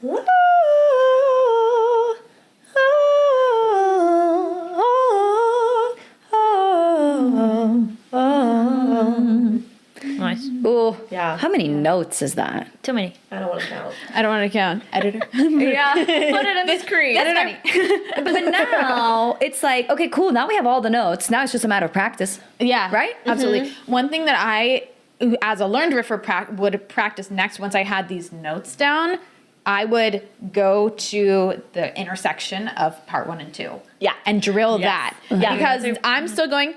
Nice. Ooh. Yeah. How many notes is that? Too many. I don't want to count. I don't want to count. Editor. Yeah. Put it in the screen. That's funny. But now it's like, okay, cool. Now we have all the notes. Now it's just a matter of practice. Yeah. Right? Absolutely. One thing that I, as a learned riffer, would practice next once I had these notes down, I would go to the intersection of part 1 and 2. Yeah. And drill Yes. that. Yeah. Because I'm still going.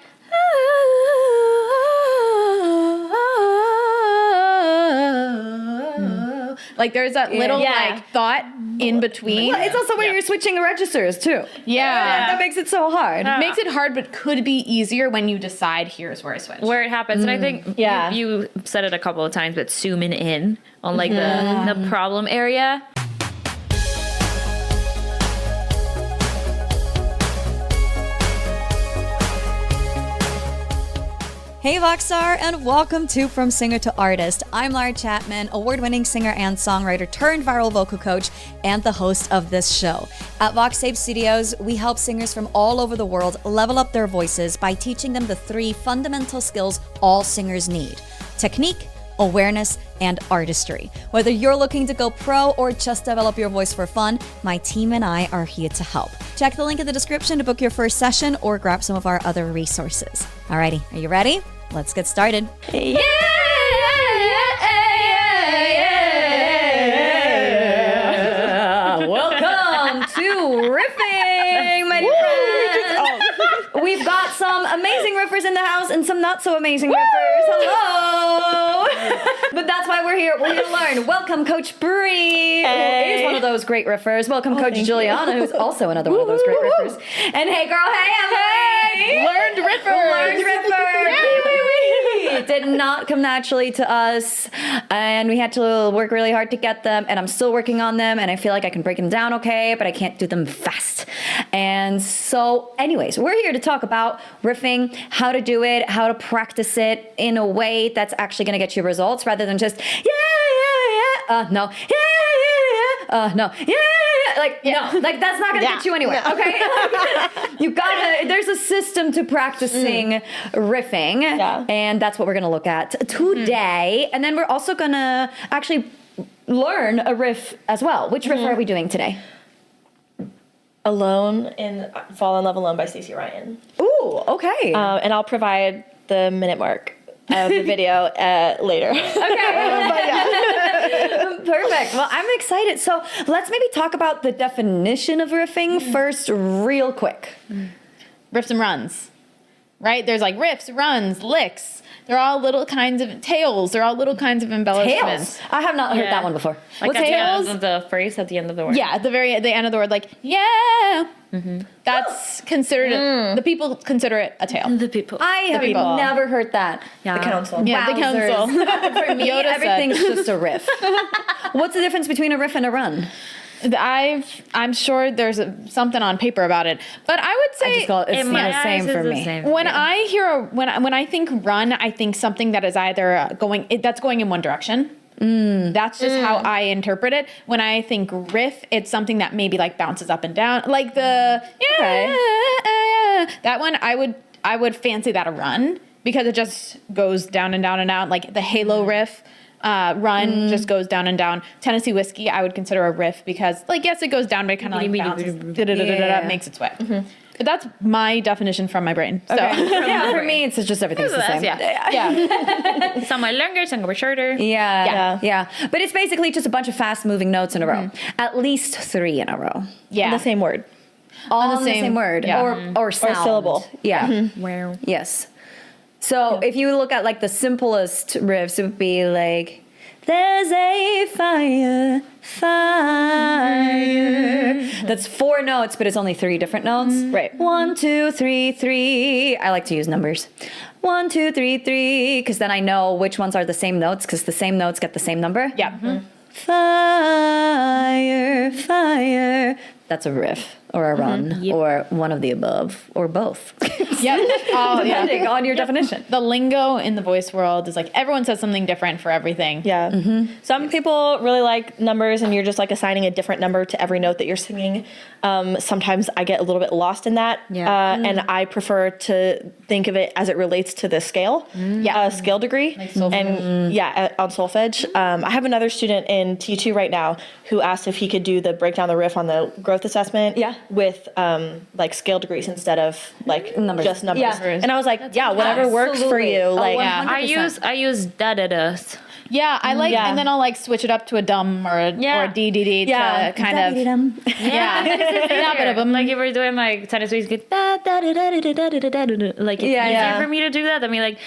Like there's that little Yeah. like thought in between. Well, it's also where you're switching registers too. Yeah. That makes it so hard. Makes it hard, but could be easier when you decide here's where I switch. Where it happens. And I think Yeah. you said it a couple of times, but zooming in on like the problem area. Hey Voxstar, and welcome to From Singer to Artist. I'm Lara Chapman, award-winning singer and songwriter turned viral vocal coach and the host of this show. At VoxTape Studios, we help singers from all over the world level up their voices by teaching them the 3 fundamental skills all singers need: technique, awareness, and artistry. Whether you're looking to go pro or just develop your voice for fun, my team and I are here to help. Check the link in the description to book your first session or grab some of our other resources. Alrighty, are you ready? Let's get started. Yeah. Welcome to Riffing, my friends. We've got some amazing riffers in the house and some not so amazing riffers. Hello. But that's why we're here. We're here to learn. Welcome, Coach Bree, who is one of those great riffers. Welcome, Coach Juliana, who's also another one of those great riffers. And hey, girl, hey, Emily. Learned riffer. Learned riffer. It did not come naturally to us, and we had to work really hard to get them, and I'm still working on them, and I feel like I can break them down okay, but I can't do them fast. And so anyways, we're here to talk about riffing, how to do it, how to practice it in a way that's actually going to get you results rather than just no, no, no, like that's not gonna get you anywhere. Okay, you gotta. There's a system to practicing riffing, and that's what we're gonna look at today. And then we're also gonna actually learn a riff as well. Which riff are we doing today? Alone in Fall in Love Alone by Stacey Ryan. Ooh, okay. And I'll provide the minute mark of the video later. Perfect. Well, I'm excited. So let's maybe talk about the definition of riffing first, real quick. Riffs and runs, right? There's like riffs, runs, licks. They're all little kinds of tails. They're all little kinds of embellishments. Tails. I have not heard that one before. Like What's at tails? the end of the phrase, at the end of the word. Yeah, at the end of the word, like yeah. That's considered. The people consider it a tail. The people. I have people. never heard that. Yeah. The council. Yeah, the council. For me, Yoda said. everything's just a riff. What's the difference between a riff and a run? I'm sure there's something on paper about it, but I would say I just call it, it's In my the same eyes, for it's the me. same. when I hear when I think run, I think something that is either going in one direction. That's just how I interpret it. When I think riff, it's something that maybe like bounces up and down, like the that one. I would fancy that a run because it just goes down and down and down, like the Halo riff. Run just goes down and down. Tennessee Whiskey, I would consider a riff because, like, yes, it goes down, but it kind of like bounces, makes its way. But that's my definition from my brain. So Yeah, for me, it's just everything's the same. yeah. Some are longer, some are shorter. Yeah. But it's basically just a bunch of fast-moving notes in a row. At least 3 in a row. Yeah. The same word. All on the same word. Yeah. Or sound. Or syllable. Yeah. Where? Yes. So if you look at like the simplest riffs, it would be like, there's a fire. That's 4 notes, but it's only 3 different notes. Right. 1, 2, 3, 3. I like to use numbers. 1, 2, 3, 3, because then I know which ones are the same notes, because the same notes get the same number. Yeah. Fire, fire. That's a riff. or a run or one of the above or both. Yep. Oh, Depending on your definition. The lingo in the voice world is like everyone says something different for everything. Yeah. Some people really like numbers and you're just like assigning a different number to every note that you're singing. Sometimes I get a little bit lost in that. And I prefer to think of it as it relates to the scale, scale degree. Like solfege. And on solfege. I have another student in T2 right now who asked if he could do the breakdown the riff on the growth assessment with like scale degrees instead of like Numbers. just numbers. Yeah. And I was like, whatever works for Absolutely. you. Like, I use da-da-das. Yeah, I like, and then I'll like switch it up to a dum or a DDD to kind of, Like if we're doing like Tennessee, get da da da da da da da da da. Like it's easier for me to do that than me like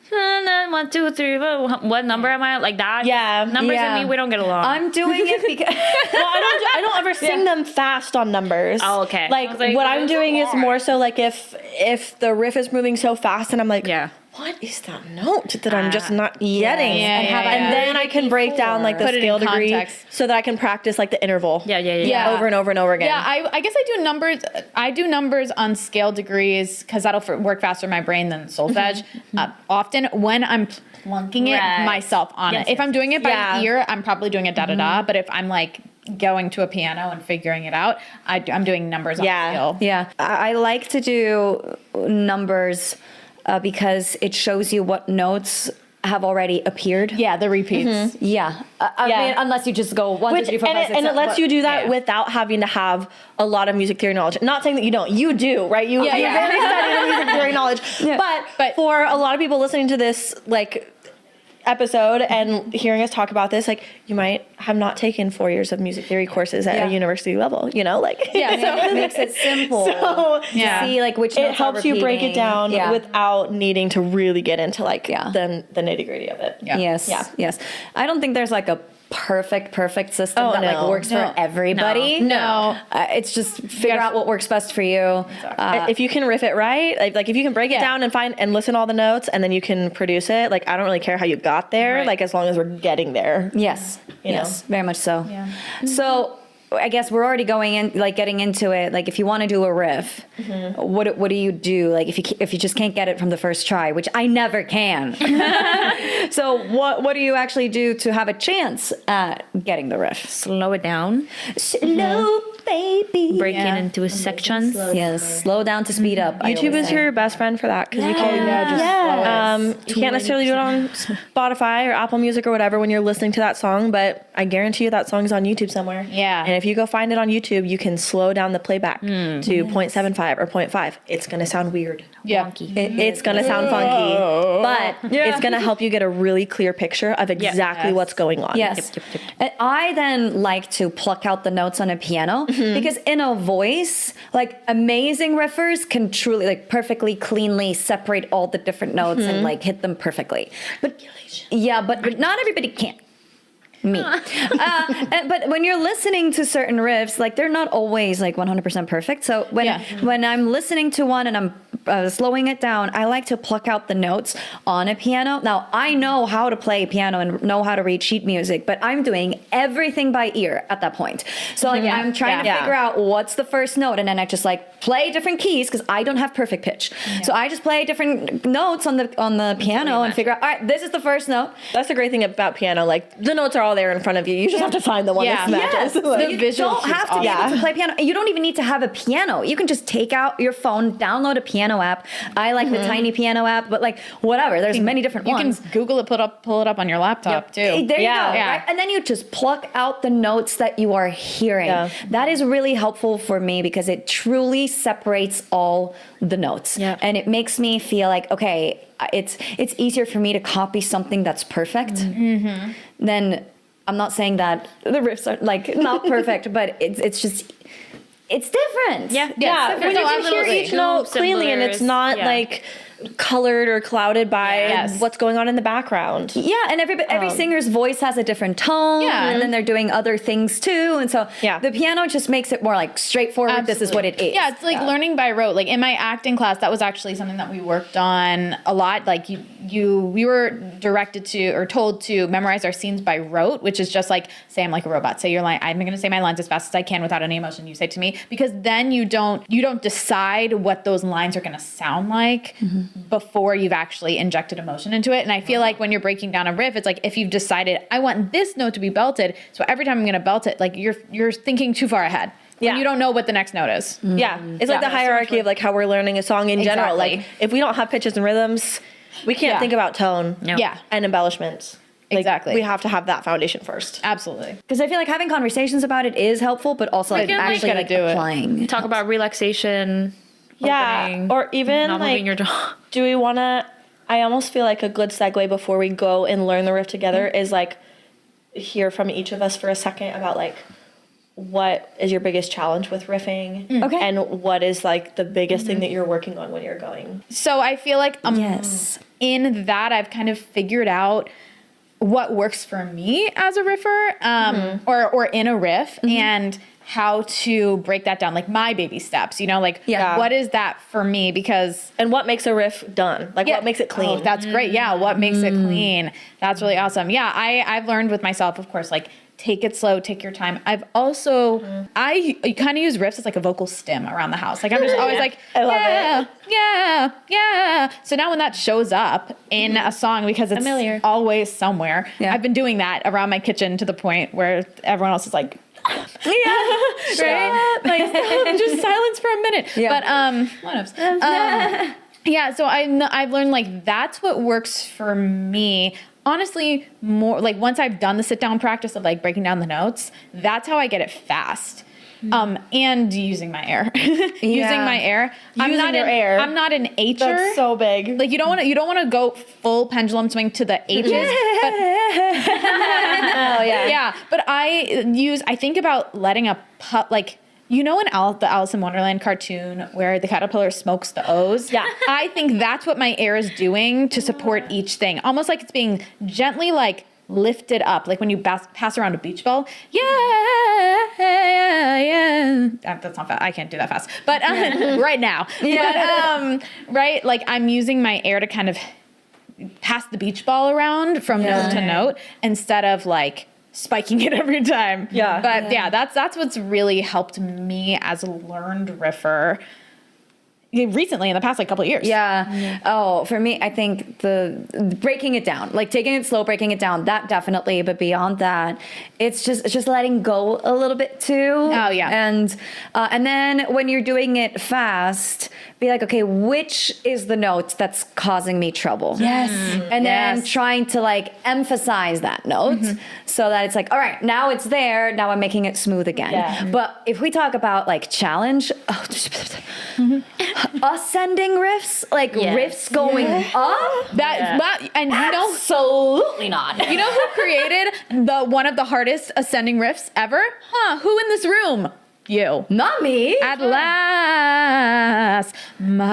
1, 2, 3. What number am I? Like that. Yeah. Numbers Yeah. and me, we don't get along. I'm doing it because I don't ever sing them fast on numbers. Oh, okay. Like, I was like, what this I'm is doing so is hard. more so like if the riff is moving so fast and I'm like, what is that note that I'm just not getting? And then I can break down like the Put it in scale degree context. so that I can practice like the interval. Yeah. Over and over and over again. Yeah, I guess I do numbers. I do numbers on scale degrees because that'll work faster in my brain than solfege. Often when I'm plunking it myself on it. If I'm doing it by ear, I'm probably doing it da-da-da. But if I'm like going to a piano and figuring it out, I'm doing numbers on scale. Yeah, I like to do numbers because it shows you what notes have already appeared. Yeah, the repeats. Yeah. I mean, unless you just go 1, 2, 3, 4, 5, 6, and it 7, lets you do that without having to have a lot of music theory knowledge. Not saying that you don't. You do, right? You very study the music theory knowledge. But for a lot of people listening to this, like, episode and hearing us talk about this, like, you might have not taken 4 years of music theory courses at a university level, you know, like, so it makes it simple to see like which notes it helps are you break it down repeating. without needing to really get into like the nitty gritty of it. Yes. I don't think there's like a perfect system that like works for everybody. No. It's just figure out what works best for you. If you can riff it right, like if you can break it down and find and listen to all the notes and then you can produce it, like I don't really care how you got there, like as long as we're getting there. Yes. You know? Very much so. Yeah. So I guess we're already going in, like getting into it. Like if you want to do a riff, what do you do? Like if you just can't get it from the first try, which I never can. So what do you actually do to have a chance at getting the riff? Slow it down. Slow, baby. Break it into sections. Yes, slow down to speed up. I YouTube always is say. your best friend for that because you can you can't necessarily do it on Spotify or Apple Music or whatever when you're listening to that song, but I guarantee you that song's on YouTube somewhere. Yeah. And if you go find it on YouTube, you can slow down the playback to 0.75 or 0.5. It's going to sound weird. Yeah. It's going to sound funky, but it's going to help you get a really clear picture of exactly what's going on. Yes. And I then like to pluck out the notes on a piano because in a voice, like amazing riffers can truly like perfectly cleanly separate all the different notes and like hit them perfectly. But but not everybody can. Me. But when you're listening to certain riffs, like they're not always like 100% perfect. So when I'm listening to one and I'm slowing it down, I like to pluck out the notes on a piano. Now, I know how to play piano and know how to read sheet music, but I'm doing everything by ear at that point. So like I'm trying to figure out what's the first note, and then I just like play different keys because I don't have perfect pitch. So I just play different notes on the piano and figure out, all right, this is the first note. That's the great thing about piano. Like the notes are all there in front of you. You just have to find the one that matches. Yes. The You don't have to be able to play piano. You don't even need to have a piano. You can just take out your phone, download a piano app. I like the tiny piano app, but like whatever. There's many different ones. You can Google it, pull it up on your laptop too. There you go. Right? And then you just pluck out the notes that you are hearing. That is really helpful for me because it truly separates all the notes. And it makes me feel like, okay, it's easier for me to copy something that's perfect than, I'm not saying that the riffs are like not perfect, but it's just, it's different. When you can hear each note cleanly and it's not like colored or clouded by what's going on in the background. Yeah, and every singer's voice has a different tone, and then they're doing other things too, and so the piano just makes it more like straightforward. Absolutely. This is what it is. Yeah, it's like learning by rote. Like in my acting class, that was actually something that we worked on a lot. Like we were directed to or told to memorize our scenes by rote, which is just like say I'm like a robot. Say your line. I'm going to say my lines as fast as I can without any emotion. You say to me, because then you don't decide what those lines are going to sound like before you've actually injected emotion into it. And I feel like when you're breaking down a riff, it's like if you've decided I want this note to be belted, so every time I'm going to belt it, like you're thinking too far ahead. Yeah. And you don't know what the next note is. Yeah. It's like the hierarchy of like how we're learning a song in general. Like if we don't have pitches and rhythms, we can't think about tone and embellishments. Like, exactly. We have to have that foundation first. Absolutely. Because I feel like having conversations about it is helpful, but also like actually like applying. Talk about relaxation. Yeah. Or even not like, moving your jaw. Do we want to, I almost feel like a good segue before we go and learn the riff together is like hear from each of us for a second about like what is your biggest challenge with riffing? Okay. And what is like the biggest thing that you're working on when you're going? So I feel like in that I've kind of figured out what works for me as a riffer or in a riff and how to break that down, like my baby steps, like what is that for me? Because and what makes a riff done? Like what makes it clean? Oh, that's great. Yeah. What makes it clean? That's really awesome. Yeah. I've learned with myself, of course, like take it slow, take your time. I've also, I kind of use riffs as like a vocal stim around the house. Like I'm just always like, I love it. Yeah. So now when that shows up in a song, because it's always somewhere, I've been doing that around my kitchen to the point where everyone else is like, right? Like just silence for a minute. Yeah. But yeah, so I've learned like that's what works for me. Honestly, more like once I've done the sit down practice of like breaking down the notes, that's how I get it fast. And using my air, using my air. I'm not an H'er. That's so big. Like you don't want to go full pendulum swing to the H's. But, yeah. But I think about letting a pup like. You know in the Alice in Wonderland cartoon where the caterpillar smokes the O's? Yeah. I think that's what my air is doing to support each thing. Almost like it's being gently like lifted up. Like when you pass around a beach ball. Yeah. That's not fast. I can't do that fast. But right now. Yeah. But, right? Like I'm using my air to kind of pass the beach ball around from note to note instead of like spiking it every time. Yeah. But that's what's really helped me as a learned riffer recently in the past like couple of years. Yeah. Oh, for me, I think the breaking it down, like taking it slow, breaking it down, that definitely. But beyond that, it's just letting go a little bit too. Oh yeah. And then when you're doing it fast, be like, okay, which is the note that's causing me trouble? Yes. And then trying to like emphasize that note so that it's like, all right, now it's there. Now I'm making it smooth again. Yeah. But if we talk about like challenge, ascending riffs, like riffs going up, and absolutely not. You know who created one of the hardest ascending riffs ever? Who in this room? You. Not me. At last, my love.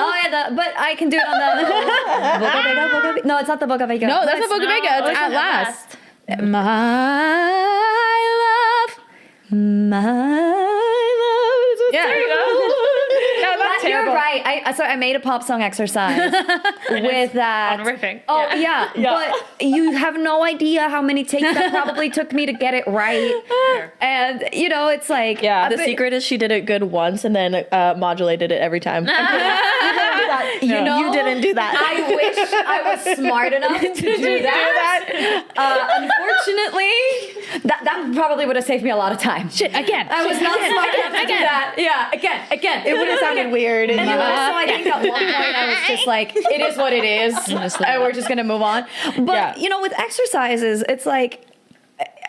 Oh yeah, but I can do it on the Boca Vega. No, it's not the Boca Vega. No, that's not Boca Vega. It's at last. My love. Yeah. There you go. You're right. I made a pop song exercise with that. On riffing. Oh, yeah. But you have no idea how many takes that probably took me to get it right. And, it's like... Yeah, the secret is she did it good once and then modulated it every time. You didn't do that. I wish I was smart enough to do that. Unfortunately, that probably would have saved me a lot of time. Shit, again. I was not smart enough to do that. Yeah, again. It would have sounded weird. And so I think at one point I was just like, it is what it is. And we're just going to move on. But, with exercises, it's like,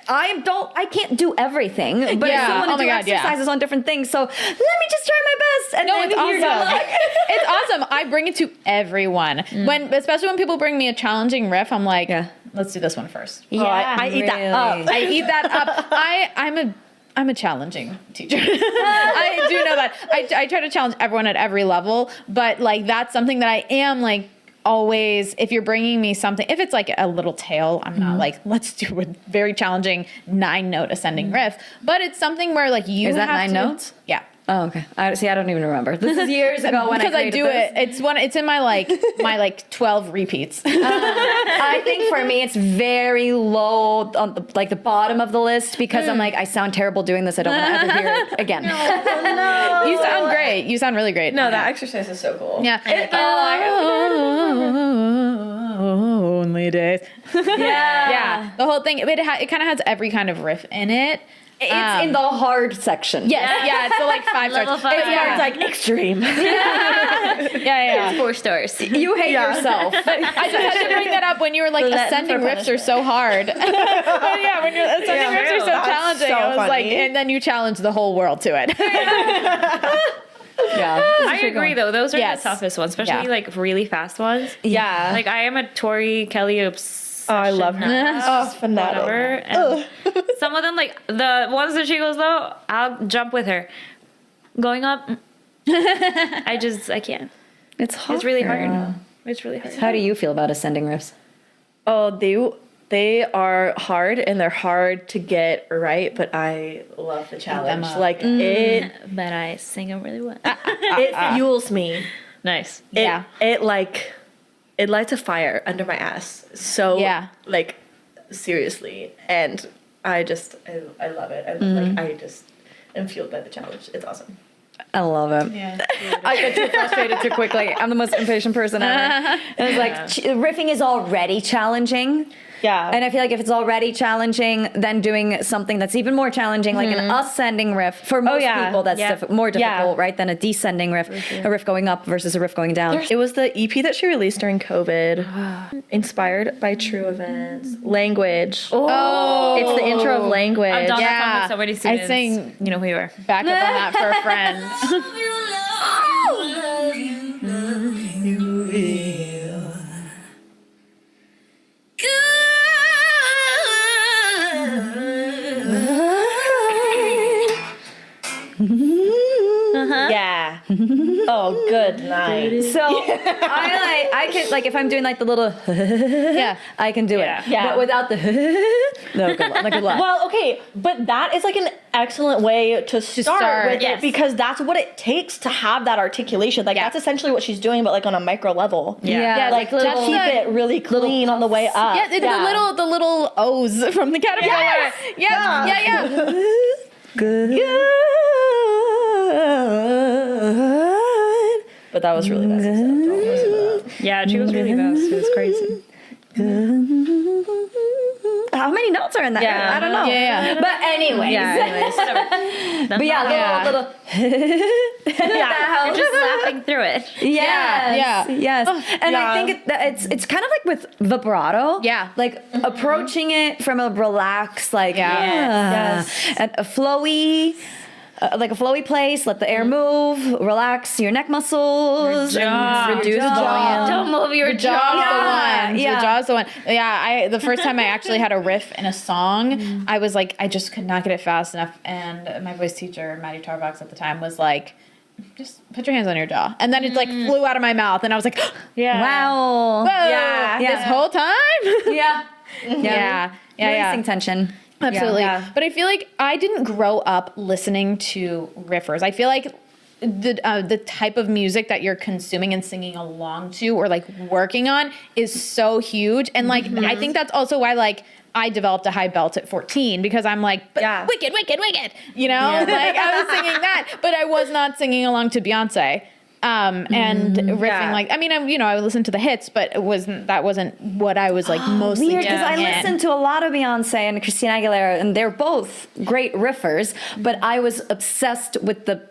I can't do everything, but I still want to do exercises on different things. So let me just try my best. And it's awesome. It's awesome. I bring it to everyone. Especially when people bring me a challenging riff, I'm like, let's do this one first. Yeah, I eat that up. I eat that up. I'm a challenging teacher. I do know that. I try to challenge everyone at every level, but like that's something that I am like always, if you're bringing me something, if it's like a little tale, I'm not like, let's do a very challenging 9-note ascending riff, but it's something where like you Is that have 9 notes? Yeah. Oh, okay. I don't even remember. This is years ago when because I do this. it's in my my 12 repeats. I think for me it's very low on the bottom of the list because I'm like, I sound terrible doing this. I don't want to ever hear it again. No. You sound great. You sound really great. No, that exercise is so cool. Yeah. Only days. Yeah. The whole thing. It kind of has every kind of riff in it. It's in the hard section. Yes. Yeah. It's like 5 stars. Level 5. It's like extreme. Yeah. 4 stars. You hate yourself. I just had to bring that up when you were like ascending riffs are so hard. Yeah, when you're ascending riffs are so That's challenging. so I was like, funny. and then you challenge the whole world to it. Yeah. I agree though. Those are Yes. the toughest ones, especially Yeah. like really fast ones. Yeah. Like I am a Tori Kelly obsession. Oh, I love her. Oh, fanatic. Whatever. And some of them, like the ones that she goes low, I'll jump with her. Going up, I can't. It's hard. It's really hard. It's really hard. How do you feel about ascending riffs? Oh, they are hard and they're hard to get right, but I love the challenge. Like it But I sing them really well. it fuels me. Nice. It like it lights a fire under my ass. So like seriously, and I love it. I just am fueled by the challenge. It's awesome. I love it. Yeah. I get too frustrated too quickly. I'm the most impatient person ever. It's like riffing is already challenging. Yeah. And I feel like if it's already challenging, then doing something that's even more challenging, like an ascending riff, for most people, that's more difficult, right, than a descending riff, a riff going up versus a riff going down. It was the EP that she released during COVID, inspired by true events. Language. Oh. It's the intro of Language. I've done that Yeah. song with so many students. I sing You know who you are. back up on that for a friend. Yeah. Oh, good night. So I can, like, if I'm doing like the little I can do it. Yeah. But without the no, good luck. Good luck. Well, okay, but that is like an excellent way to start with it because that's what it takes to have that articulation. Like that's essentially what she's doing, but like on a micro level. Yeah, like to keep it really clean on the way up. Yeah, the little O's from the caterpillar. Yeah. Good. But that was really nice. Yeah, she was really fast. It was crazy. How many notes are in that? Yeah. I don't know. Yeah. But anyways. But yeah, little You're just laughing through it. Yes. And I think it's kind of like with vibrato. Yeah. Like approaching it from a relaxed, like and a flowy place. Let the air move. Relax your neck muscles. And reduce volume. Don't move your Jaw's the one. Yeah. The jaw's the one. Yeah, the first time I actually had a riff in a song, I was like, I just could not get it fast enough. And my voice teacher, Maddie Tarbox at the time, was like, just put your hands on your jaw. And then it like flew out of my mouth. And I was like, Wow. whoa, this whole time? Yeah. Releasing tension. Absolutely. Yeah. But I feel like I didn't grow up listening to riffers. I feel like the type of music that you're consuming and singing along to or like working on is so huge. And like, I think that's also why like I developed a high belt at 14 because I'm like, wicked, you know, like I was singing that, but I was not singing along to Beyonce. And riffing like, I mean, I listened to the hits, but that wasn't what I was like mostly Weird, because I doing. listened to a lot of Beyonce and Christina Aguilera, and they're both great riffers, but I was obsessed with the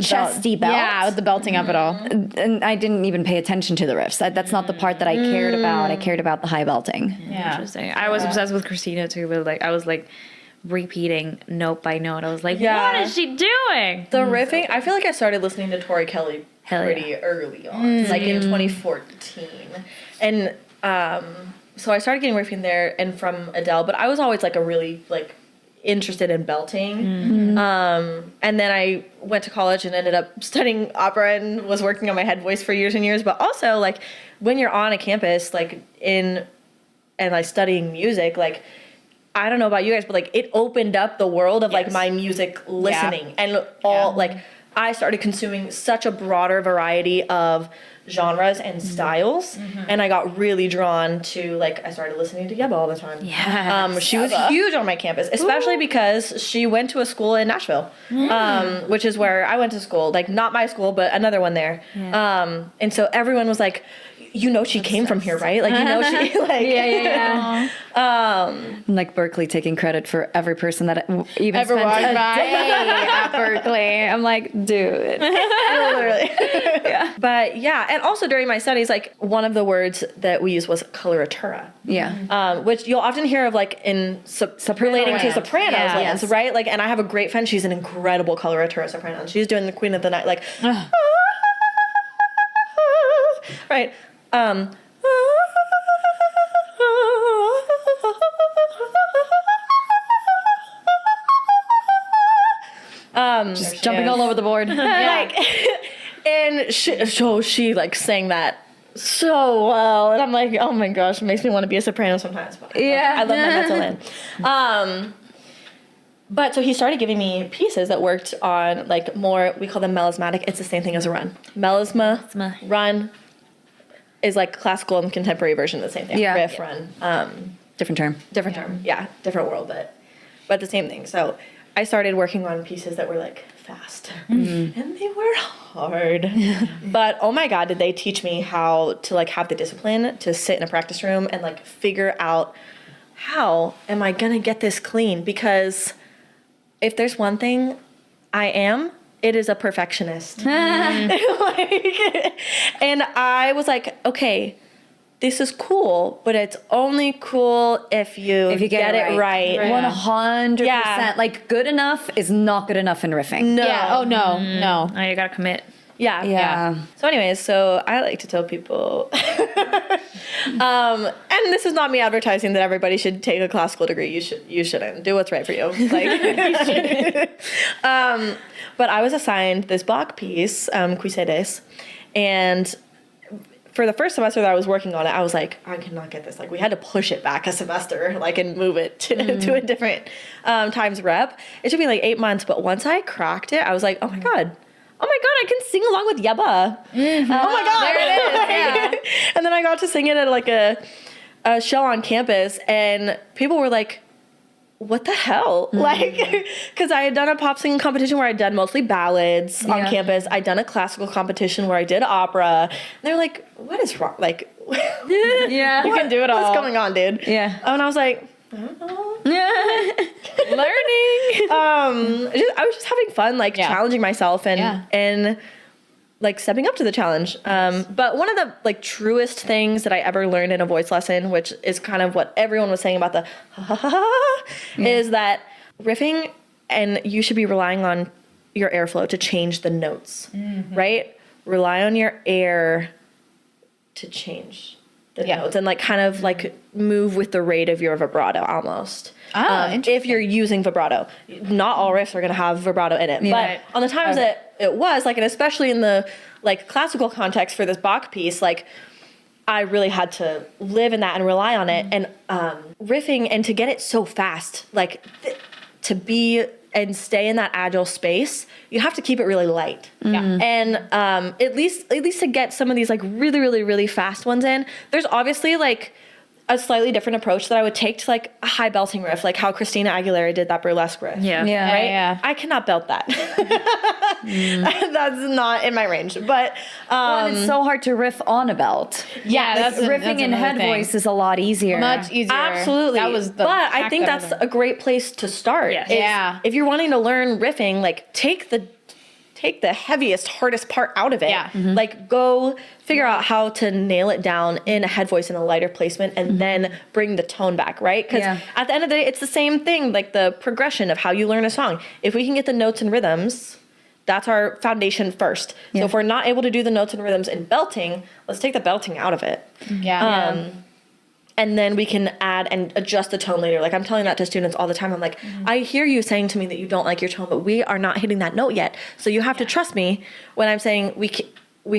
chesty belt. Yeah, with the belting of it all. And I didn't even pay attention to the riffs. That's not the part that I cared about. I cared about the high belting. Yeah. Interesting. I was obsessed with Christina too, but like I was like repeating note by note. I was like, what is she doing? The riffing, I feel like I started listening to Tori Kelly pretty early on, like in 2014. And so I started getting riffing there and from Adele, but I was always like a really like interested in belting. And then I went to college and ended up studying opera and was working on my head voice for years and years. But also, like, when you're on a campus, like, and like studying music, like, I don't know about you guys, but like it opened up the world of like my music listening and all like I started consuming such a broader variety of genres and styles, and I got really drawn to like I started listening to Yeba all the time. She was huge on my campus, especially because she went to a school in Nashville, which is where I went to school, like not my school but another one there. And so everyone was like, you know, she came from here, right? Like, you know, she like Like Berkeley taking credit for every person that even Ever spent walked a by. day at Berkeley. I'm like, dude. literally. But yeah, and also during my studies, like one of the words that we used was coloratura. Which you'll often hear of like in relating to sopranos lands, right? Like, and I have a great friend, she's an incredible coloratura soprano, and she's doing the Queen of the Night, like, right. Just jumping all over the board. Like, and she like sang that so well, and I'm like, oh my gosh, it makes me want to be a soprano sometimes. But I love my mezzo land. But so he started giving me pieces that worked on like more, we call them melismatic. It's the same thing as a run. Melisma, run is like classical and contemporary version of the same thing. Riff, run. Different term. Different term. Yeah, different world, but the same thing. So I started working on pieces that were like fast, and they were hard. But oh my God, did they teach me how to like have the discipline to sit in a practice room and like figure out how am I gonna get this clean? Because if there's one thing it is a perfectionist. And I was like, okay, this is cool, but it's only cool if you get it right. 100%. Like good enough is not good enough in riffing. No. Yeah. Oh no. No. Oh, you gotta commit. Yeah. So anyways, so I like to tell people, and this is not me advertising that everybody should take a classical degree. You shouldn't. Do what's right for you. Like, but I was assigned this Bach piece, Cuisedes, and for the first semester that I was working on it, I was like, I cannot get this. Like, we had to push it back a semester, like, and move it to a different times rep. It took me like 8 months, but once I cracked it, I was like, oh my God, I can sing along with Yeba. Oh my God. There it is. And then I got to sing it at like a show on campus, and people were like, what the hell? Like, because I had done a pop singing competition where I'd done mostly ballads on campus. I'd done a classical competition where I did opera. And they're like, what is wrong? Like, You can do it all. What's going on, dude? Yeah. And I was like, I don't know. Learning. I was just having fun, like challenging myself and like stepping up to the challenge. But one of the like truest things that I ever learned in a voice lesson, which is kind of what everyone was saying about the is that riffing, and you should be relying on your airflow to change the notes, right? Rely on your air to change the notes and like kind of like move with the rate of your vibrato almost. If you're using vibrato. Not all riffs are going to have vibrato in it, but on the times that it was like, and especially in the like classical context for this Bach piece, like I really had to live in that and rely on it. And riffing, and to get it so fast, like to be and stay in that agile space, you have to keep it really light. And at least to get some of these like really, really, really fast ones in, there's obviously like a slightly different approach that I would take to like a high belting riff, like how Christina Aguilera did that burlesque riff. Right? I cannot belt that. That's not in my range. But and it's so hard to riff on a belt. That's riffing in head voice is a lot easier. Much easier. Absolutely. That was the but I think that's a great place to start. If you're wanting to learn riffing, like take the heaviest, hardest part out of it. Like go figure out how to nail it down in a head voice in a lighter placement, and then bring the tone back, right? Because at the end of the day, it's the same thing, like the progression of how you learn a song. If we can get the notes and rhythms, that's our foundation first. So if we're not able to do the notes and rhythms in belting, let's take the belting out of it. and then we can add and adjust the tone later. Like I'm telling that to students all the time. I'm like, I hear you saying to me that you don't like your tone, but we are not hitting that note yet. So you have to trust me when I'm saying we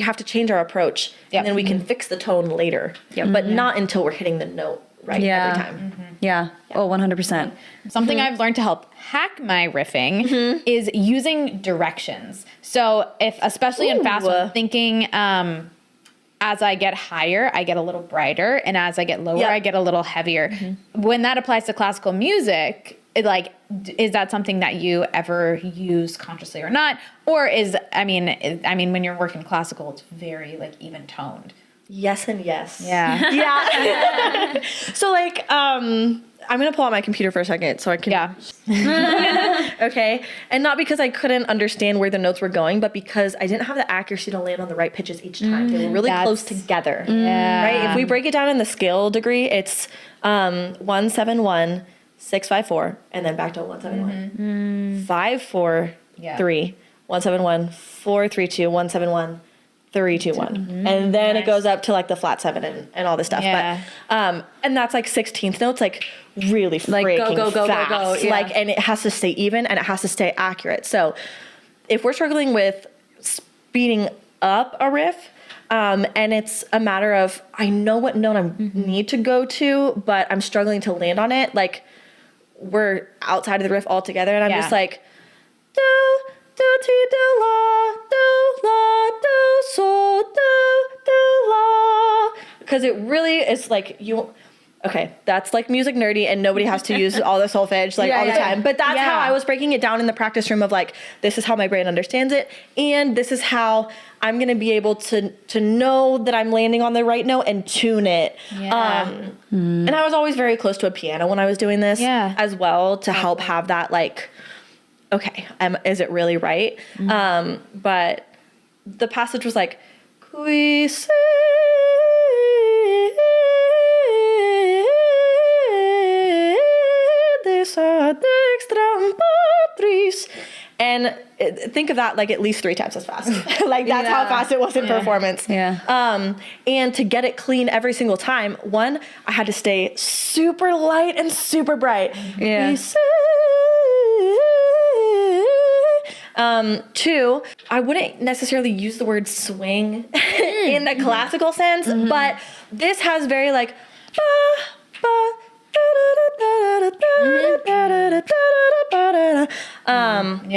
have to change our approach, and then we can fix the tone later, but not until we're hitting the note every time. Yeah. Oh, 100%. Something I've learned to help hack my riffing is using directions. So especially in fast, I'm thinking, as I get higher, I get a little brighter, and as I get lower, I get a little heavier. When that applies to classical music, is that something that you ever use consciously or not? Or I mean, when you're working classical, it's very like even toned. Yes and yes. Yeah. Yeah. So like, I'm going to pull out my computer for a second so I can. Yeah. Okay. And not because I couldn't understand where the notes were going, but because I didn't have the accuracy to land on the right pitches each time. They were really close together. Yeah. Right? If we break it down in the scale degree, it's 171, 654, and then back to 171. 5 4 3, 171, 4 3 2, 171. 3 2 1, and then it goes up to like the flat 7 and all this stuff. Yeah. But and that's like 16th notes, like really Like freaking go, fast. yeah. Like, and it has to stay even and it has to stay accurate. So if we're struggling with speeding up a riff, and it's a matter of I know what note I need to go to, but I'm struggling to land on it. Like we're outside of the riff altogether, and I'm just like do ti do la do la do sol do la, because it really is like you. Okay, that's like music nerdy, and nobody has to use all the solfege like all the time. But that's how I was breaking it down in the practice room of like, this is how my brain understands it, and this is how I'm gonna be able to know that I'm landing on the right note and tune it. And I was always very close to a piano when I was doing this as well to help have that like, okay, is it really right? But the passage was like, qui si and think of that like at least 3 times as fast. Like that's how fast it was in performance. And to get it clean every single time, one, I had to stay super light and super bright. Two, I wouldn't necessarily use the word swing in the classical sense, but this has very like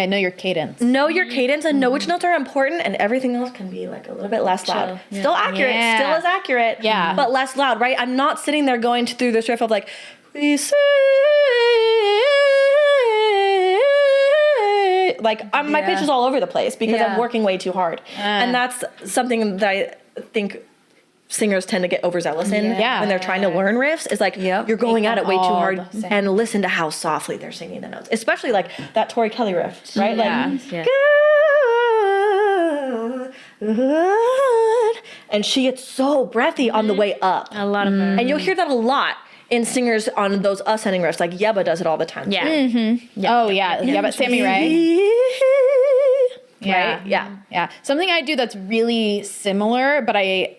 know your cadence. Know your cadence and know which notes are important, and everything else can be like a little bit less loud. Still accurate, still as accurate, but less loud, right? I'm not sitting there going through this riff of like, we say, like my pitch is all over the place because I'm working way too hard. And that's something that I think singers tend to get overzealous in when they're trying to learn riffs, is like you're going at it way too hard, and listen to how softly they're singing the notes, especially like that Tori Kelly riff, right? Good. And she gets so breathy on the way up. A lot of and you'll hear that a lot in singers on those ascending riffs, like Yeba does it all the time. But Sammy Ray. Right? Yeah. Something I do that's really similar, but I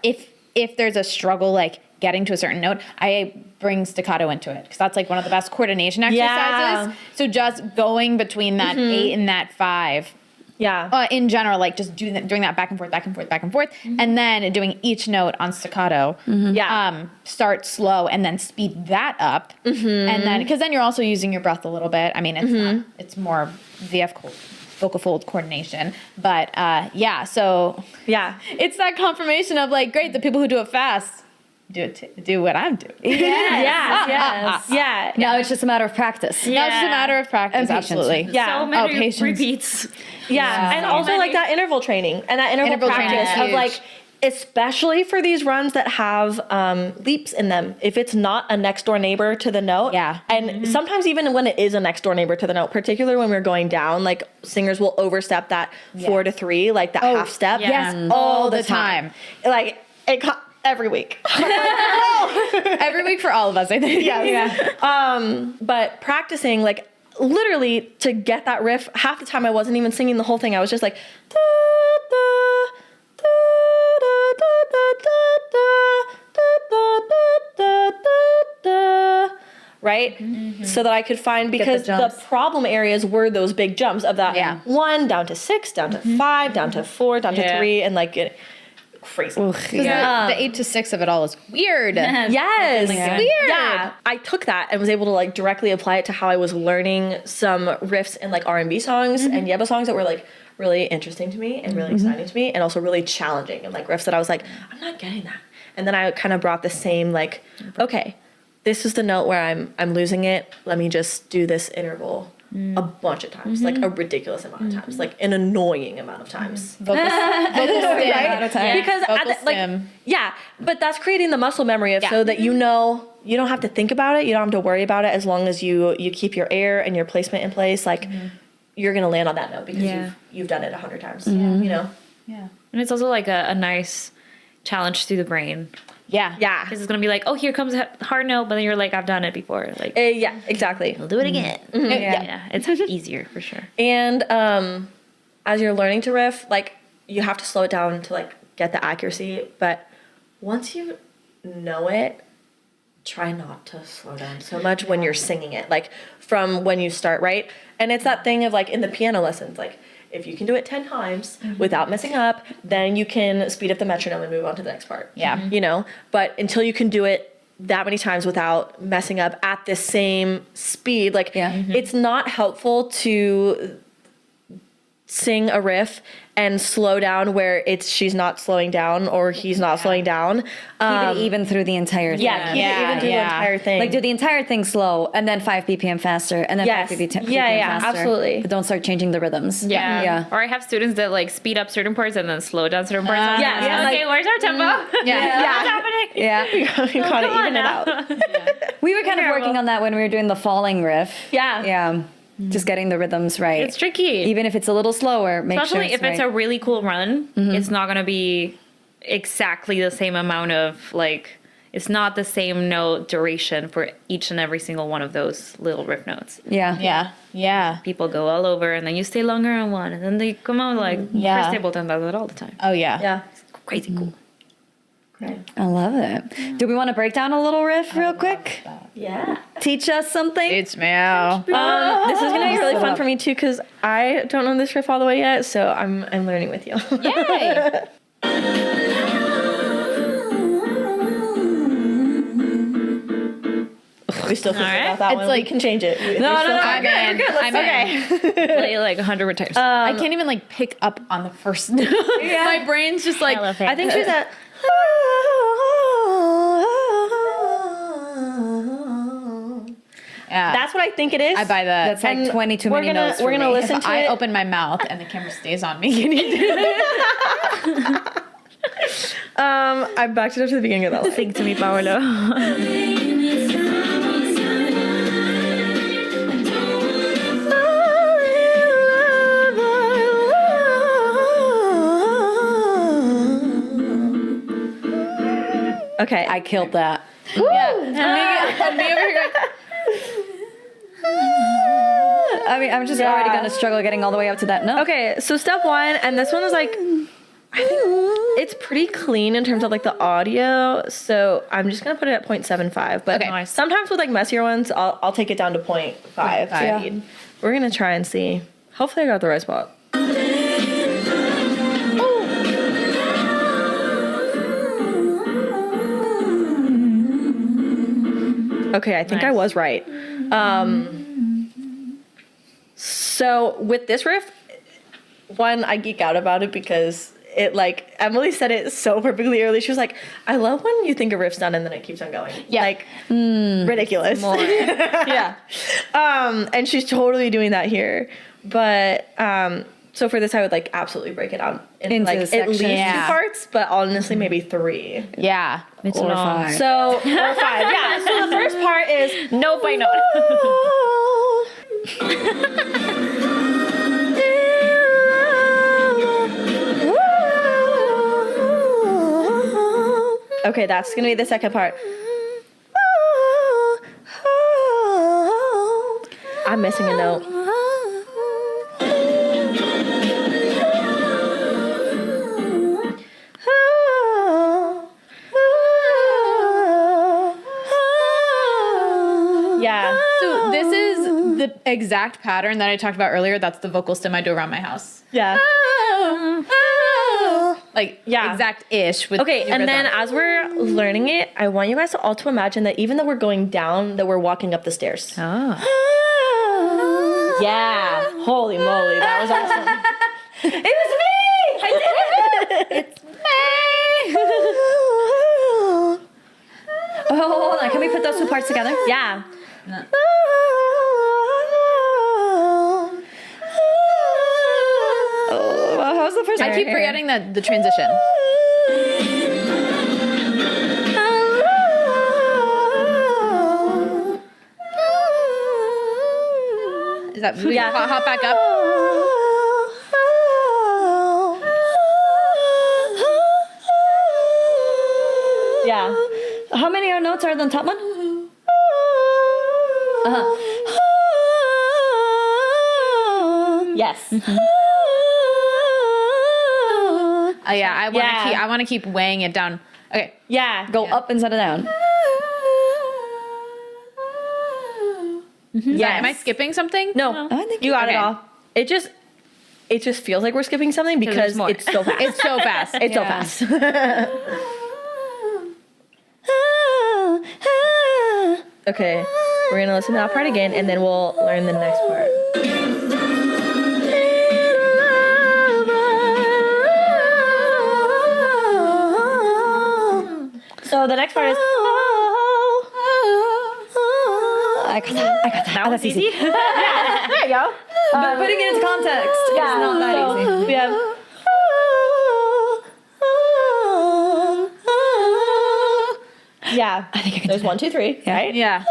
if there's a struggle like getting to a certain note, I bring staccato into it because that's like one of the best coordination exercises. So just going between that 8 and that 5. In general, like just doing that back and forth, and then doing each note on staccato. Start slow and then speed that up, and then because then you're also using your breath a little bit. I mean, it's not, it's more vocal fold coordination, but so it's that confirmation of like, great, the people who do it fast do what I'm doing. Now it's just a matter of practice. Now it's just a matter of practice. Absolutely. So many patience. repeats. And also like that interval training and that interval practice of like, especially for these runs that have leaps in them, if it's not a next door neighbor to the note, and sometimes even when it is a next door neighbor to the note, particularly when we're going down, like singers will overstep that 4 to 3, like that half step, all the time. Like every week. Every week for all of us, I think. But practicing, like literally to get that riff, half the time I wasn't even singing the whole thing. I was just like da, da, da, da, da, da, da, da, da, da, right? So that I could find, because the jumps. problem areas were those big jumps of that Yeah. 1 down to 6, down to 5, down to 4, down to 3, and like crazy. The 8 to 6 of it all is weird. Yes. Yeah. Weird. Yeah. I took that and was able to like directly apply it to how I was learning some riffs in like R&B songs and Yeba songs that were like really interesting to me and really exciting to me, and also really challenging, and like riffs that I was like, I'm not getting that. And then I kind of brought the same like, okay, this is the note where I'm losing it. Let me just do this interval a bunch of times, like a ridiculous amount of times, like an annoying amount of times. Vocal stim. Right? time. Because Vocal at the, like, stim. yeah, but that's creating the muscle memory of so that you know you don't have to think about it, you don't have to worry about it, as long as you keep your air and your placement in place. Like you're gonna land on that note because you've done it 100 times. You know. Yeah. And it's also like a nice challenge to the brain. Yeah. Yeah. Because it's going to be like, oh, here comes a hard note, but then you're like, I've done it before. Like, Yeah. Exactly. I'll do it again. Yeah. It's easier for sure. And as you're learning to riff, like you have to slow it down to like get the accuracy. But once you know it, try not to slow down so much when you're singing it. Like from when you start, right? And it's that thing of like in the piano lessons, like if you can do it 10 times without messing up, then you can speed up the metronome and move on to the next part. Yeah. You know, but until you can do it that many times without messing up at the same speed, like it's not helpful to sing a riff and slow down where she's not slowing down or he's not slowing down. Keep it even through the entire thing. Yeah, keep it even through the entire thing. Like do the entire thing slow and then 5 BPM faster and then 5 BPM faster. Absolutely. But don't start changing the rhythms. Yeah. Or I have students that like speed up certain parts and then slow down certain parts. Yeah. Okay, where's our tempo? What's happening? Yeah. You gotta even it out. We were kind of Terrible. working on that when we were doing the falling riff. Yeah. Yeah. Just getting the rhythms right. It's tricky. Even if it's a little slower, make Especially sure if it's a really cool run, it's not going to be exactly the same amount of like, it's not the same note duration for each and every single one of those little riff notes. Yeah. Yeah. Yeah. People go all over and then you stay longer on one and then they come out like Chris Stapleton does it all the time. Oh yeah. Yeah. Crazy cool. I love it. Do we want to break down a little riff real quick? Yeah. Teach us something? It's meow. This is gonna be really fun for me too, because I don't know this riff all the way yet, so I'm learning with you. Yay. We still feel Alright. about that It's one. like- we can change it. No. I'm in. I'm in. Play like 100 times. I can't even like pick up on the first note. My brain's just like. Elephant. I think she's at. Yeah. That's what I think it is. I buy that. That's like And 20 too we're many gonna- notes for we're gonna me. listen if to I it. open my mouth and the camera stays on me, can you do it? I backed it up to the beginning of that. Sing to me, Paolo. Okay. I killed that. And me over here. I mean, I'm just already going to struggle getting all the way up to that note. Okay, so step one, and this one is like, I think it's pretty clean in terms of like the audio, so I'm just gonna put it at 0.75. But Okay. sometimes with like messier ones, I'll take it down to 0.5 speed. We're gonna try and see. Hopefully I got the right spot. Okay, I think I was right. So with this riff, one, I geek out about it because it like Emily said it so perfectly early. She was like, I love when you think a riff's done and then it keeps on going. Yeah. Like ridiculous. Yeah. And she's totally doing that here. But so for this I would like absolutely break it out into like the at least section. 2 parts, but honestly maybe 3. Yeah. It's Or long. 5. So or 5. Yeah. So the first part is Note by note. Okay, that's gonna be the second part. I'm missing a note. Yeah. exact pattern that I talked about earlier, that's the vocal stem I do around my house. Yeah. Like, Yeah. exact-ish with Okay, the and rhythm. then as we're learning it, I want you guys to all to imagine that even though we're going down, that we're walking up the stairs. Oh. Yeah. Holy moly, that was awesome. It was me! I did it! It's me! Oh, hold on. Can we put those two parts together? Yeah. Oh, how's the first I keep forgetting the transition. Is that hop back up? Yeah. How many notes are on the top one? Yes. Yeah, I want to keep weighing it down. Okay. Yeah. Go up instead of down. Yes. Am I skipping something? No, I think you got okay. it all. It just feels like we're skipping something because there's more. it's so fast. It's so fast. It's so fast. Okay, we're gonna listen to that part again, and then we'll learn the next part. So the next part is. I got that. That was easy. There you go. But putting it into context is not that easy. We have. Yeah, I think I can there's do 1, 2, 3, right? Yeah.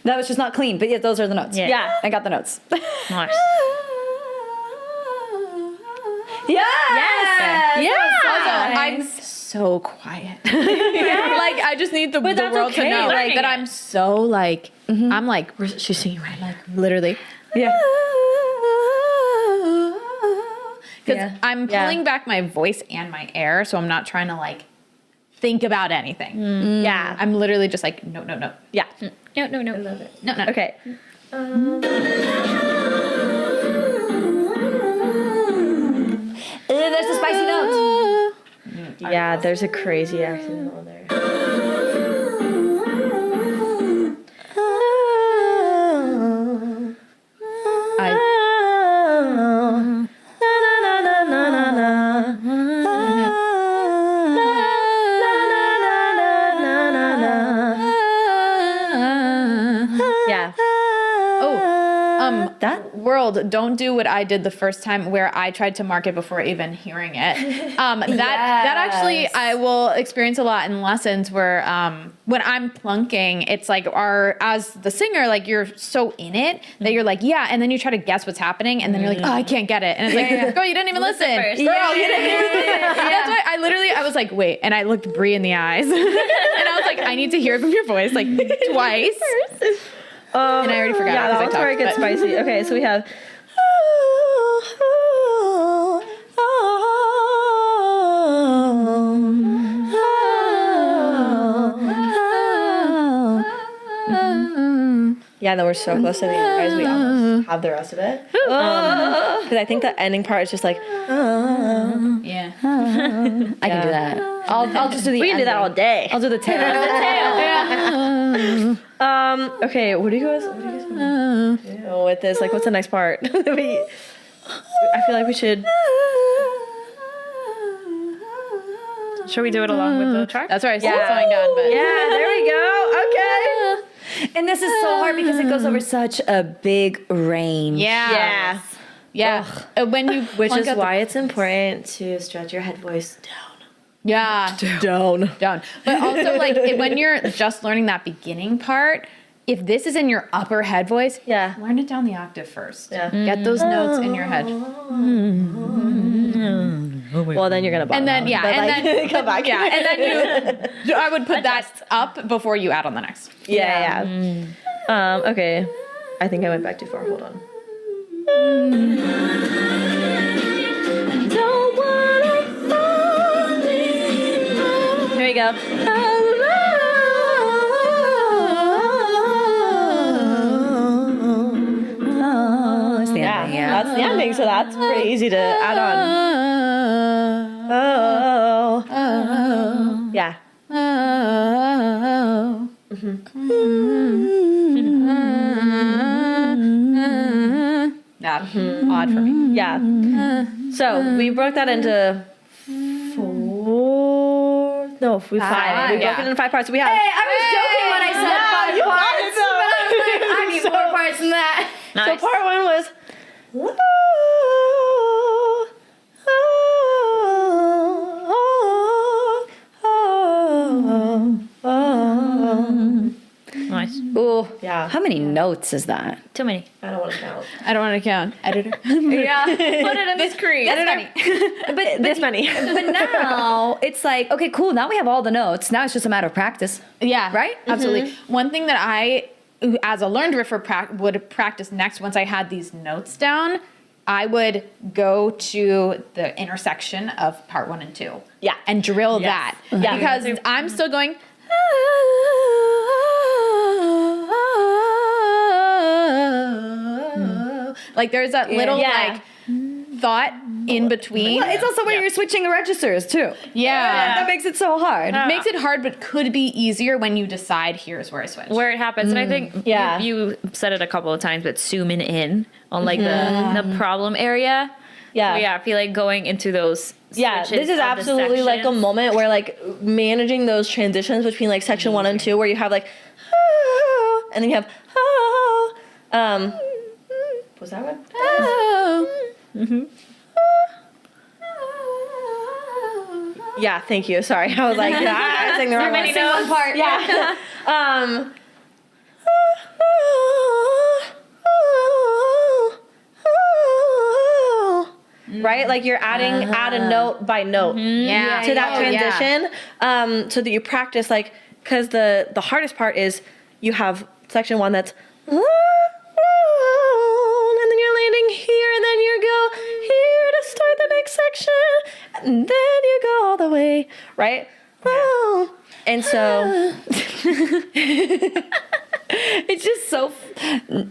That was just not clean, but yeah, those are the notes. Yeah. I got the notes. Nice. Yes! Yeah. I'm so quiet. Like, I just need the world that's to okay. know Learning that it. I'm so like, I'm like, She's singing right now. literally. Yeah. Because Yeah. I'm Yeah. pulling back my voice and my air, so I'm not trying to like think about anything. Yeah. I'm literally just like, no. Yeah. No. No. Okay. There's a spicy note. Yeah, there's a crazy accidental there. Yeah. That? World, don't do what I did the first time where I tried to mark it before even hearing it. That actually I will experience a lot in lessons where when I'm plunking, it's like as the singer, like you're so in it that you're like, yeah, and then you try to guess what's happening and then you're like, oh, I can't get it. And it's like, girl, you didn't even listen. first. Girl, you didn't even listen. That's why I was like, wait, and I looked Brie in the eyes. And I was like, I need to hear it from your voice like twice. And I already forgot. Yeah, that because one's I where it talked, gets but- spicy. Okay, so we have. Yeah, then we're so close to the end, guys. We almost have the rest of it. Because I think the ending part is just like. Yeah. I can do that. I'll just do the We can do that all day. I'll do the tail. Okay, what do you guys want to do with this? Like, what's the next part? I feel like we should. Should we do it along with the track? That's where I started slowing down, but Yeah, there we go. Okay. And this is so hard because it goes over such a big range. yeah. Yeah. When you Which plunk is out the- why it's important to stretch your head voice down. Yeah. Down. Down. But also like when you're just learning that beginning part, if this is in your upper head voice, Yeah. learn it down the octave first. Yeah. Get those notes in your head. Well, then you're gonna bottom And then out. But, like, come back. Yeah. And then I would put that up before you add on the next. Yeah. Okay. I think I went back too far. Hold on. Don't wanna fall in love. Here we go. That's the ending, so that's pretty easy to add on. Oh. Yeah. That's odd for me. Yeah. So we broke that into five. We broke it into 5 parts. We have. Hey, I was joking when I said 5 parts. I need more parts than that. So part 1 was. Nice. Ooh, Yeah. how many notes is that? Too many. I don't want to count. I don't want to count. Editor. Yeah. Put it in the screen. But This many. But now it's like, okay, cool. Now we have all the notes. Now it's just a matter of practice. Yeah. Right? Absolutely. One thing that I, as a learned riffer, would practice next once I had these notes down, I would go to the intersection of part 1 and 2. Yeah. And drill Yes. that. Yeah. Because I'm still going. Like there's that little Yeah. like thought in between. Well, it's also where you're switching the registers too. Yeah. That makes it so hard. Makes it hard, but could be easier when you decide here's where I switch. Where it happens, and I think Yeah. you said it a couple of times, but zooming in on like the problem area. Yeah. So, yeah, I feel like going into those. Yeah, switches this is of the absolutely like a sections. moment where like managing those transitions between like section 1 and 2, where you have like, and then you have, was that one? Yeah, thank you. Sorry, I was like, I sang the wrong one. One part. Yeah. Right, like you're add a note by note Yeah. to that Oh, yeah. transition, so that you practice, like, because the hardest part is you have section 1 that's and then you're landing here, and then you go here to start the next section, and then you go all the way, right? And so It's just so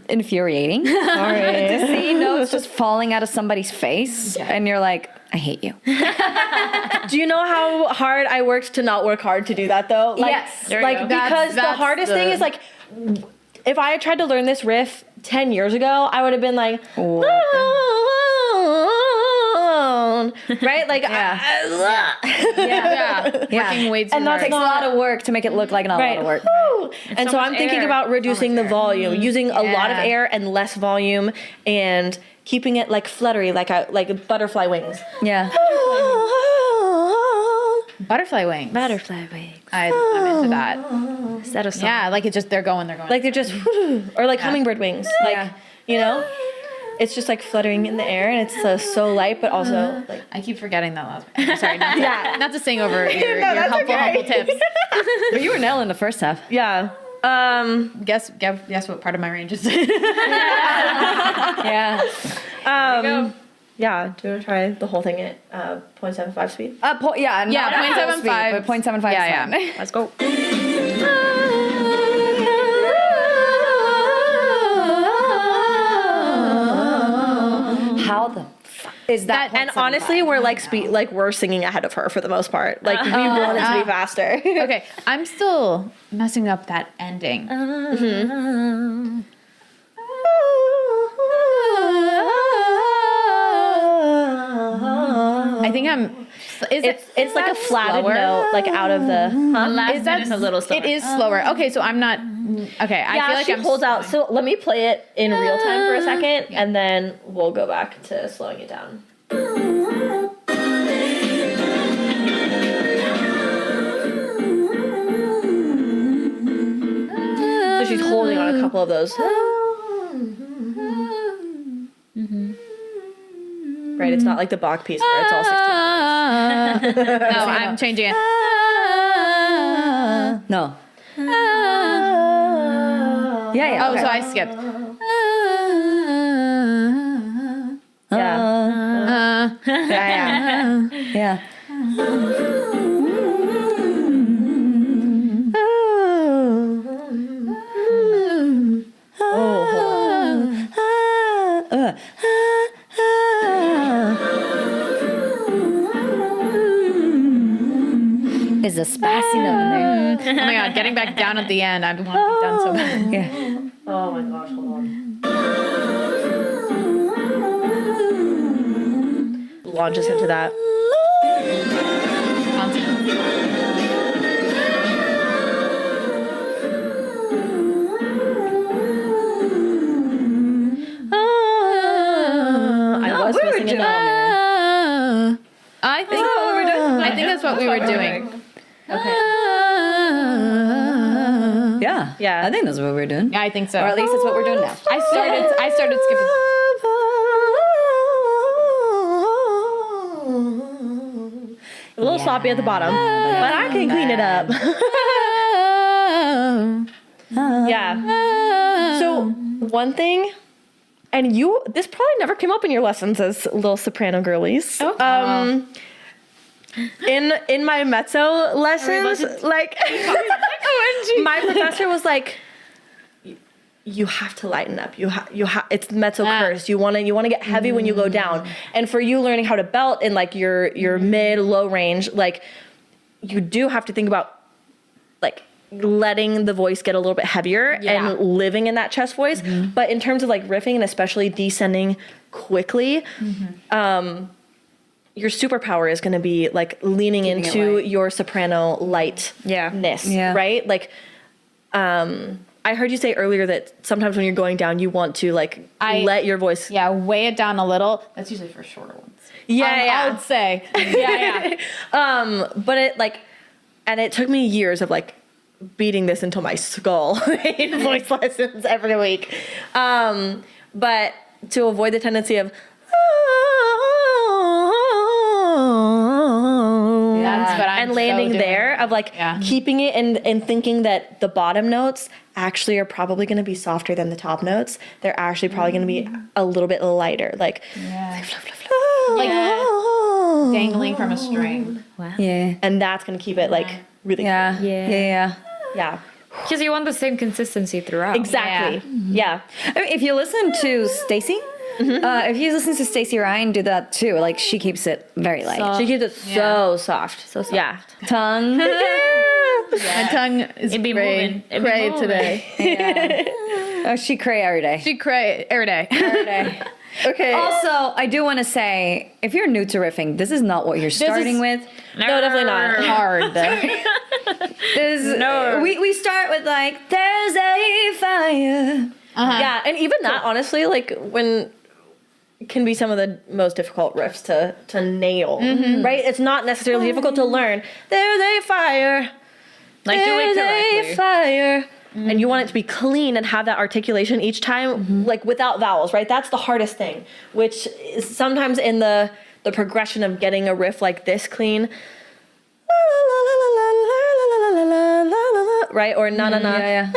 infuriating to see notes just falling out of somebody's face, and you're like, I hate you. do you know how hard I worked to not work hard to do that though? Like, Yes. There you like go. because the That's hardest thing the- is like, if I had tried to learn this riff 10 years ago, I would have been like, right? Like, Yeah. Working way too And that's hard. Takes a lot of work to make it look like not a lot right. of work. Woo! And so so much I'm thinking air. about reducing the volume, using a lot of Yeah. air and less volume, and keeping it like fluttery, like butterfly wings. Yeah. Butterfly wings. Butterfly wings. I'm into that. Is that a song? Yeah, like it's just they're going. Like they're just, or like hummingbird wings. Like, you know? It's just like fluttering in the air, and it's so light, but also like. I keep forgetting that last one. Sorry, not to sing over your that's helpful, okay. helpful tips. But you were nailing the first half. Yeah. Guess what part of my range is. Yeah. Yeah. Do you want to try the whole thing at 0.75 speed? Yeah, not Yeah, at full 0.75. speed, but 0.75 Yeah, is fine. yeah. Let's go. How the fuck is that? And honestly, we're like we're singing ahead of her for the most part. Like we want it to be faster. Okay, I'm still messing up that ending. I think I'm. It's like a flatted note, like out of the. Last Is that minute's a little slower. It is slower. Okay, so I'm not. Okay, I Yeah, feel like she I'm holds out. So let me play it in real time for a second, and then we'll go back to slowing it down. So she's holding on a couple of those. Right, it's not like the Bach piece where it's all 16 notes. No, I'm changing it. No. Yeah. Oh, Okay. so I skipped. Yeah. Yeah. there's a spicy note in there. Oh my god, getting back down at the end. I want to be done so bad. Yeah. Oh my gosh, hold on. Launches into that. I was missing an element. I think that's what we were doing. Yeah. Yeah. I think that's what we're doing. Yeah, I think so. Or at least it's what we're doing now. I started skipping. A little sloppy at the bottom, but I can clean it up. Yeah. So one thing, and this probably never came up in your lessons as little soprano girlies. In my mezzo lessons, like my professor was like, you have to lighten up. It's mezzo curse. You want to get heavy when you go down. And for you learning how to belt in like your mid low range, like you do have to think about like letting the voice get a little bit heavier and living in that chest voice. But in terms of like riffing and especially descending quickly, your superpower is going to be like leaning into your soprano lightness, right? Like, I heard you say earlier that sometimes when you're going down, you want to like let your voice. Yeah, weigh it down a little. That's usually for shorter ones. I would say. But it like, and it took me years of like beating this into my skull in voice lessons every week. But to avoid the tendency of, That's what I'm and landing so there of like keeping it and thinking that the bottom notes actually are probably going to be softer than the top notes. They're actually probably going to be a little bit lighter, like dangling from a string. Wow. Yeah. and that's going to keep it like really Yeah. Because you want the same consistency throughout. exactly. Yeah. I mean, if you listen to Stacy, if you listen to Stacy Ryan do that too, like she keeps it very light. She keeps it so soft. So soft. Yeah. Tongue. My tongue is It'd be moving. It'd be cray moving. today. Oh, she cray every day. She cray every day. Okay. Also, I do want to say, if you're new to riffing, this is not what you're starting with. No, definitely not. Hard. We start with like, there's a fire. Yeah, and even that, honestly, like when can be some of the most difficult riffs to nail, right? It's not necessarily difficult to learn. There's a fire. Like do it There's correctly. a fire. And you want it to be clean and have that articulation each time, like without vowels, right? That's the hardest thing, which is sometimes in the progression of getting a riff like this clean, right? Or na na na,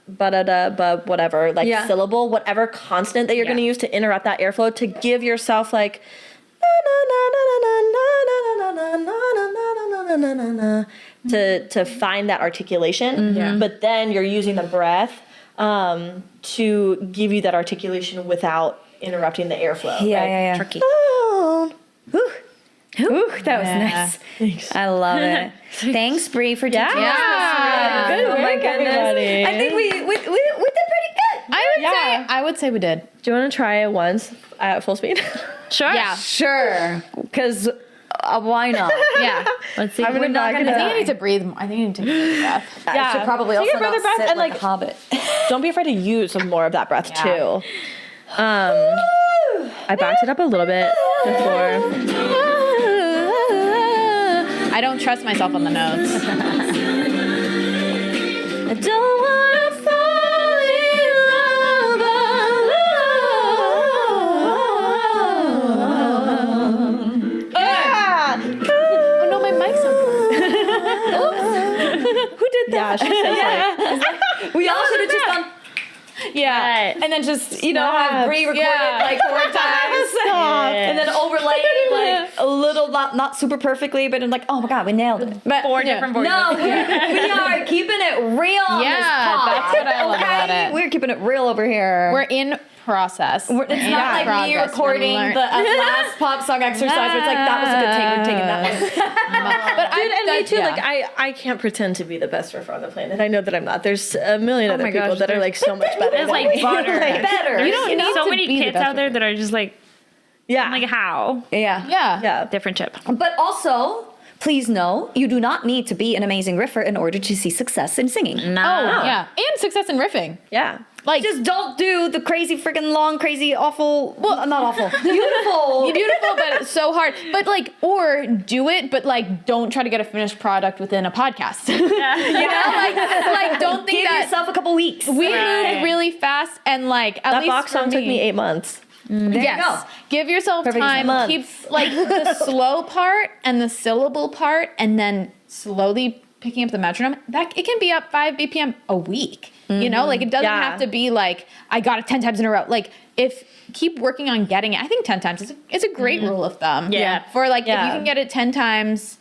ba whatever, like syllable, whatever consonant that you're going to use to interrupt that airflow to give yourself like to find that articulation, but then you're using the breath to give you that articulation without interrupting the airflow. Yeah. Tricky. Ooh, that was nice. Thanks. I love it. Thanks, Bree, for teaching us this. Good Oh my work, goodness. everybody. I think we did pretty good. I would say we did. Do you want to try it once at full speed? Sure. Yeah. Sure. Because why not? Yeah. Let's see. I'm gonna not back gonna it I think up. you need to breathe more. I think you need to take a deep breath. I should probably Take also a further not breath sit and, like like, a hobbit. Don't be afraid to use some more of that breath too. I backed it up a little bit before. I don't trust myself on the notes. I don't wanna fall in love. Oh no, my mic's on. Who did that? Yeah, she says like, We all should have just gone, yeah. and then just, have Bree record it like 4 times. And then overlay it like a little, not super perfectly, but I'm like, oh my God, we nailed it. But 4 different voices. no, we are keeping it real on this pod. That's what I love. Okay? about it. We're keeping it real over here. We're in process. It's not like me recording the last pop song exercise. Where it's like, that was a good take. We're taking that one. But me too. Like I can't pretend to be the best riffer on the planet. I know that I'm not. There's a million other people that are like so much better. It's like butter. Better. You don't need so to many be the kids best out there that are just like, I'm like, how? Yeah. Different chip. But also, please know, you do not need to be an amazing riffer in order to see success in singing. No. Oh, yeah. And success in riffing. Yeah. Like, Just don't do the crazy freaking long, crazy, awful, well, not awful, beautiful. beautiful, but so hard. But like, or do it, but like, don't try to get a finished product within a podcast. You know, like don't think Give that yourself a couple weeks. we move really fast and like at That least box for song took me 8 months. There you Yes. go. Give yourself Perfect time. months. Keep like the slow part and the syllable part, and then slowly picking up the metronome. That it can be up 5 BPM a week. You know, like it doesn't have to be like I got it 10 times in a row. Like if keep working on getting it. I think 10 times is a great rule of thumb. Yeah. For like if you can get it 10 times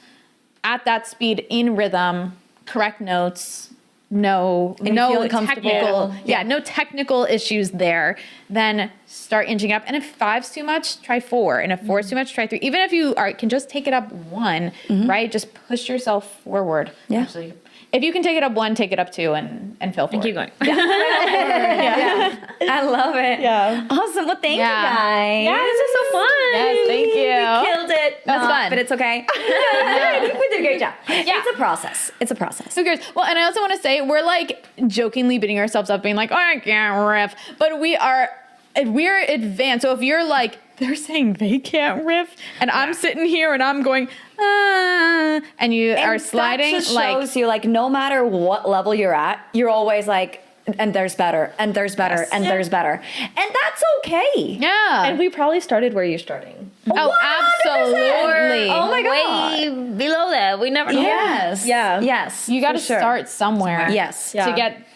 at that speed in rhythm, correct notes. No feeling technical, no technical issues there. Then start inching up. And if 5's too much, try 4. And if 4's too much, try 3. Even if you can just take it up 1, right? Just push yourself forward. Yeah. Actually, if you can take it up 1, take it up 2 and feel forward. Keep going. I love it. Yeah. Awesome. Well, thank you Yeah. guys. Yeah, this is so fun. Yes, thank you. Killed it. That was Not, fun. but it's okay. We did a great job. It's a process. It's a process. Who cares? Well, and I also want to say we're like jokingly beating ourselves up, being like, "Oh, I can't riff," but we're advanced. So if you're like, they're saying they can't riff, and I'm sitting here and I'm going, and you are sliding, That just like, shows you, like, no matter what level you're at, you're always like, and there's better, and there's better, and there's better, and that's okay. yeah. And we probably started where you're starting. Oh, 100%. absolutely. Oh my god. Way below that. We never know. Yes. Yeah. Yes. You got to for sure. start somewhere. Yes. Yeah. To get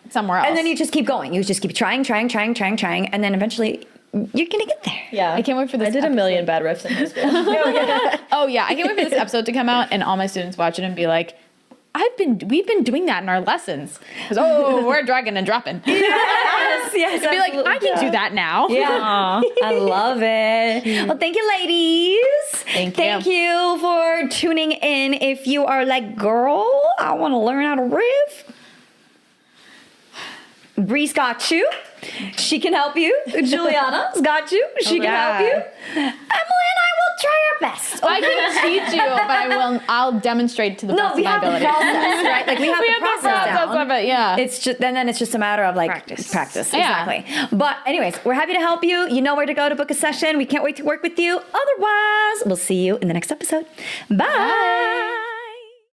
somewhere else. And then you just keep going. You just keep trying, and then eventually you're gonna get there. Yeah. I can't wait for this I did a episode. million bad riffs in high school. Oh yeah, I can't wait for this episode to come out and all my students watch it and be like, we've been doing that in our lessons. 'Cause, we're dragging and dropping. Yes. Be like, I can do that now. Yeah. I love it. Well, thank you, ladies. Thank you for tuning in. If you are like, girl, I want to learn how to riff, Bree's got you. She can help you. Juliana's got you. She can help you. Emily and I will try our best. I can teach you, but I'll demonstrate to the best No, of we my have the ability. process, right? Like we have the process down. of it, yeah. It's just then it's just a matter of like practice. Yeah. Exactly. But anyways, we're happy to help you. You know where to go to book a session. We can't wait to work with you. Otherwise, we'll see you in the next episode. Bye.